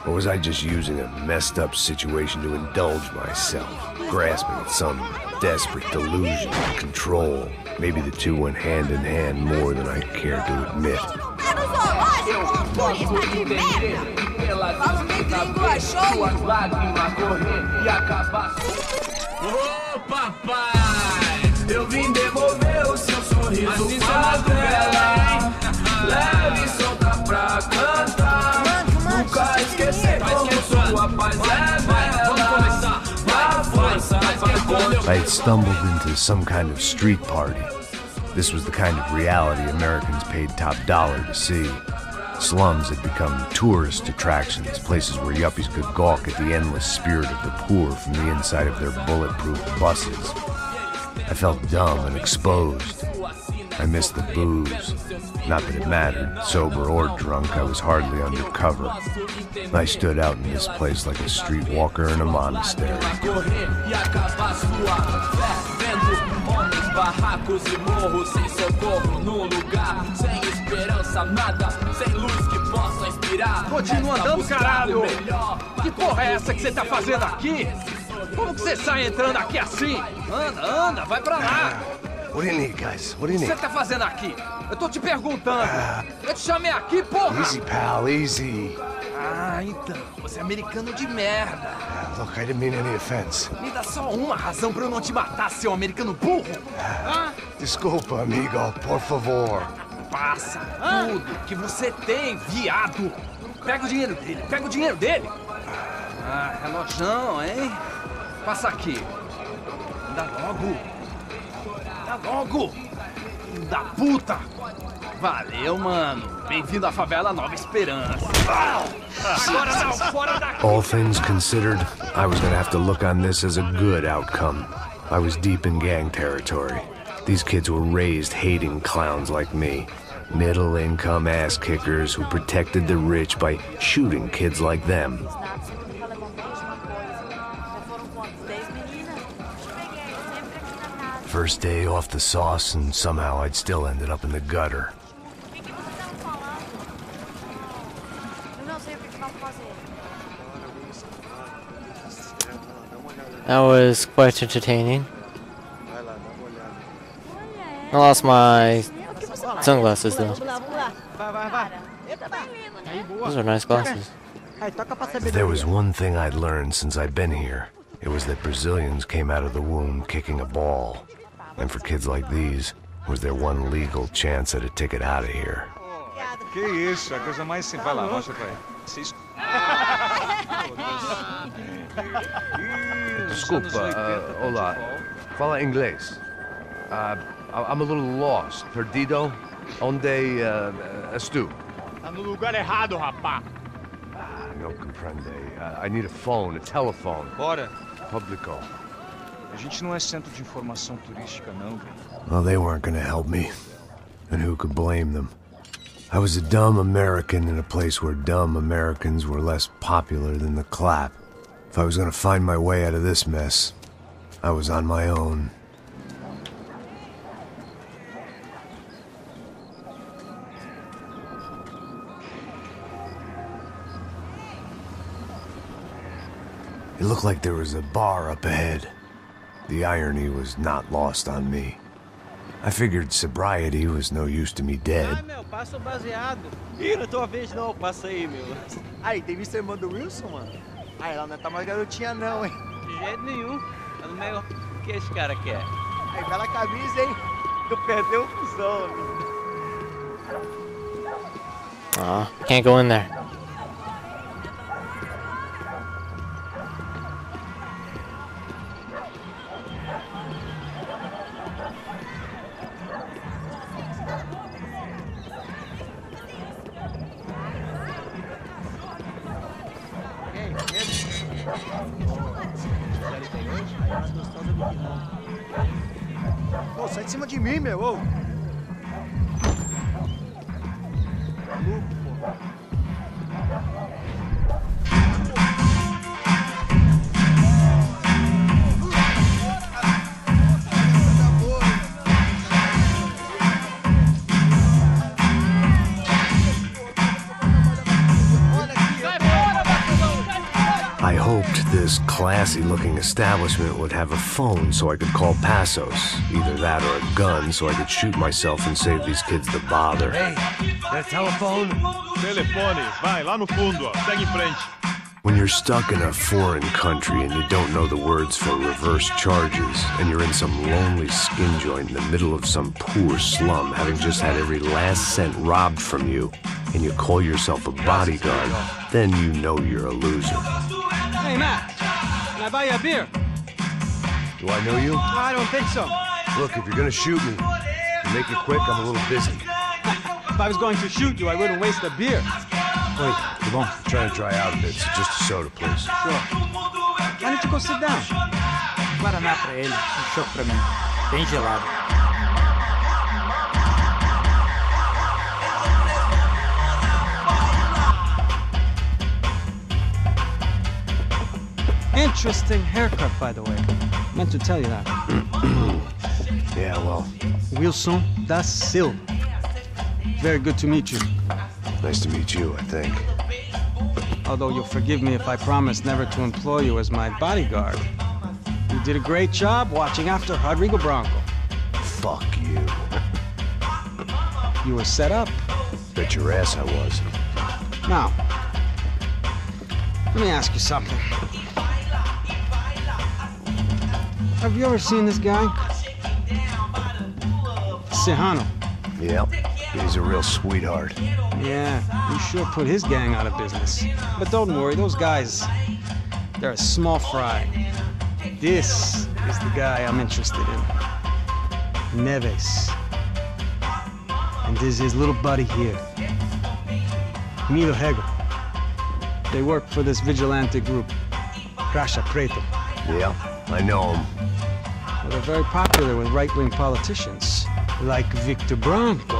Or was I just using a messed up situation to indulge myself, grasping at some desperate delusion of control? Maybe the two went hand in hand more than I cared to admit. Ô papai, eu vim devolver o seu sorriso pra tela. Leve e solta pra cantar. Nunca esquecer como sua paz é bela. Dá força pra I had stumbled into some kind of street party. This was the kind of reality Americans paid top dollar to see. Slums had become tourist attractions, places where yuppies could gawk at the endless spirit of the poor from the inside of their bulletproof buses. I felt dumb and exposed. I missed the booze. Not that it mattered, sober or drunk, I was hardly under cover. I stood out in this place like a streetwalker in a monastery. Barracos e morros sem socorro num lugar sem esperança, nada, sem luz que possa inspirar. Continua andando, caralho! Que porra é essa que você tá fazendo aqui? Como que você sai entrando aqui assim? Anda, vai pra lá! What do you need, guys? What do you O que need? você tá fazendo aqui? Eu tô te perguntando. Eu te chamei aqui, porra! Easy, pal, easy. Ah, então, você é americano de merda. Look, I didn't mean any offense. Me dá só uma razão pra eu não te matar, seu americano burro. Desculpa, amigo, por favor. Passa tudo que você tem, viado. Pega o dinheiro dele, Ah, relojão, hein? Passa aqui. Dá logo. Da puta. Valeu, mano. Bem-vindo à favela Nova Esperança. Agora não, fora daqui. All things considered, I was gonna have to look on this as a good outcome. I was deep in gang territory. These kids were raised hating clowns like me. Middle-income ass-kickers who protected the rich by shooting kids like them. First day off the sauce, and somehow I'd still ended up in the gutter. That was quite entertaining. I lost my sunglasses though. Those are nice glasses. If there was one thing I'd learned since I'd been here, it was that Brazilians came out of the womb kicking a ball. And for kids like these, was their one legal chance at a ticket out of here. Que isso, a coisa mais simples. Vai lá, mostra pra ele. Desculpa, olá. Fala inglês. I'm a little lost. Perdido? Onde estou? Tá no lugar errado, rapá. No comprende. I need a phone, a telephone. Bora. Publico. A gente não é centro de informação turística, não, velho. Well, they weren't gonna help me. And who could blame them? I was a dumb American in a place where dumb Americans were less popular than the clap. If I was gonna find my way out of this mess, I was on my own. It looked like there was a bar up ahead. The irony was not lost on me. I figured sobriety was no use to me dead. Ah, meu, passa o baseado. Ih, não é tua vez não, passa aí, meu. Aí, tem visto a irmã do Wilson, mano? Ah, ela não tá mais garotinha não, hein? De jeito nenhum. Tá no meio... O que esse cara quer? Aí, bela camisa, hein? Tu perdeu o fusão, amigo. Aw, can't go in there. Pô, sai de cima de mim, meu, ô! Maluco, pô. Sai fora, vacilão! I hoped this classy-looking establishment would have a phone so I could call Passos. Either that or a gun so I could shoot myself and save these kids the bother. Hey, got a telephone? Telefone, vai, lá no fundo, ó. Segue em frente. When you're stuck in a foreign country and you don't know the words for reverse charges, and you're in some lonely skin joint in the middle of some poor slum, having just had every last cent robbed from you, and you call yourself a bodyguard, then you know you're a loser. Hey, Matt, can I buy you a beer? Do I know you? I don't think so. Look, if you're gonna shoot me, make it quick, I'm a little busy. If I was going to shoot you, I wouldn't waste a beer. Wait, come on. I'm trying to dry out a bit, so just a soda, please. Sure. Why don't you go sit down? Guaraná pra ele, chopp pra mim. Bem gelado. Interesting haircut, by the way. Meant to tell you that. Yeah, well, Wilson da Silva. Very good to meet you. nice to meet you, I think. Although you'll forgive me if I promise never to employ you as my bodyguard. You did a great job watching after Rodrigo Branco. Fuck you. You were set up. Bet your ass I was. Now, let me ask you something. Have you ever seen this guy? Serrano. Yep, he's a real sweetheart. Yeah, you sure put his gang out of business. But don't worry, those guys, they're a small fry. This is the guy I'm interested in. Neves. And this is his little buddy here. Milo Hegel. They work for this vigilante group, Crasha Preto. Yeah, I know him. Well, they're very popular with right-wing politicians, like Victor Branco.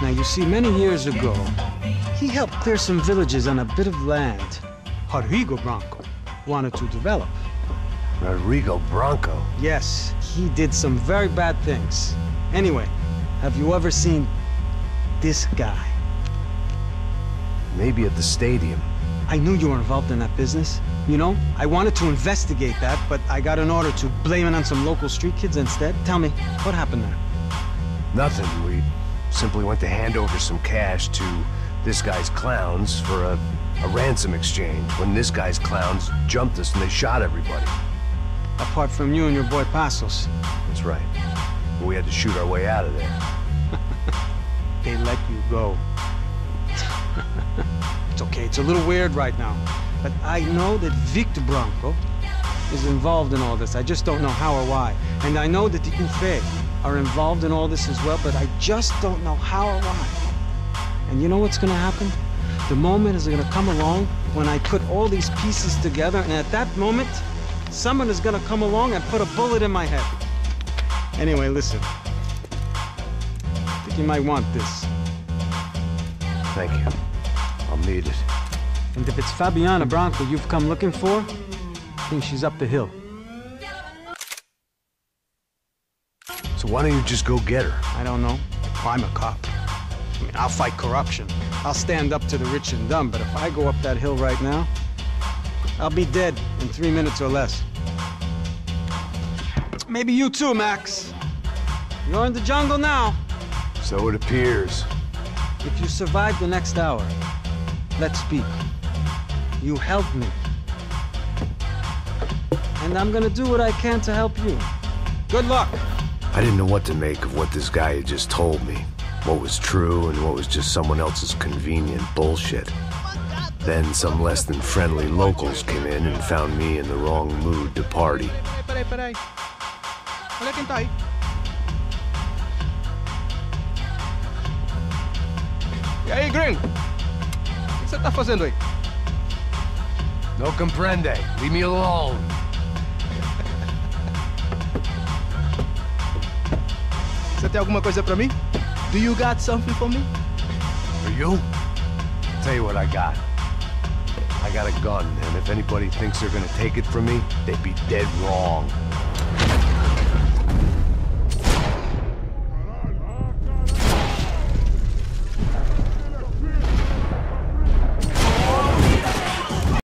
Now, you see, many years ago, he helped clear some villages on a bit of land Rodrigo Branco wanted to develop. Rodrigo Branco? Yes, he did some very bad things. Anyway, have you ever seen this guy? Maybe at the stadium. I knew you were involved in that business. You know, I wanted to investigate that, but I got an order to blame it on some local street kids instead. Tell me, what happened there? Nothing. We simply went to hand over some cash to this guy's clowns for a ransom exchange when this guy's clowns jumped us and they shot everybody. Apart from you and your boy Passos. That's right. But we had to shoot our way out of there. They let you go. It's okay, it's a little weird right now. But I know that Victor Branco is involved in all this. I just don't know how or why. And I know that the UFE are involved in all this as well, but I just don't know how or why. And you know what's gonna happen? The moment is gonna come along when I put all these pieces together, and at that moment, someone is gonna come along and put a bullet in my head. Anyway, listen. I think you might want this. Thank you. I'll need it. And if it's Fabiana Branco you've come looking for, I think she's up the hill. So why don't you just go get her? I don't know. I'm a cop. I mean, I'll fight corruption. I'll stand up to the rich and dumb, but if I go up that hill right now, I'll be dead in 3 minutes or less. Maybe you too, Max. You're in the jungle now. So it appears. If you survive the next hour, let's speak. You help me. And I'm gonna do what I can to help you. Good luck. I didn't know what to make of what this guy had just told me. What was true and what was just someone else's convenient bullshit. Then some less than friendly locals came in and found me in the wrong mood to party. Peraí. Olha quem tá aí. E aí, gringo? O que você tá fazendo aí? No comprende. Leave me alone. Você tem alguma coisa pra mim? Do you got something for me? For you? Tell you what I got. I got a gun, and if anybody thinks they're gonna take it from me, they'd be dead wrong.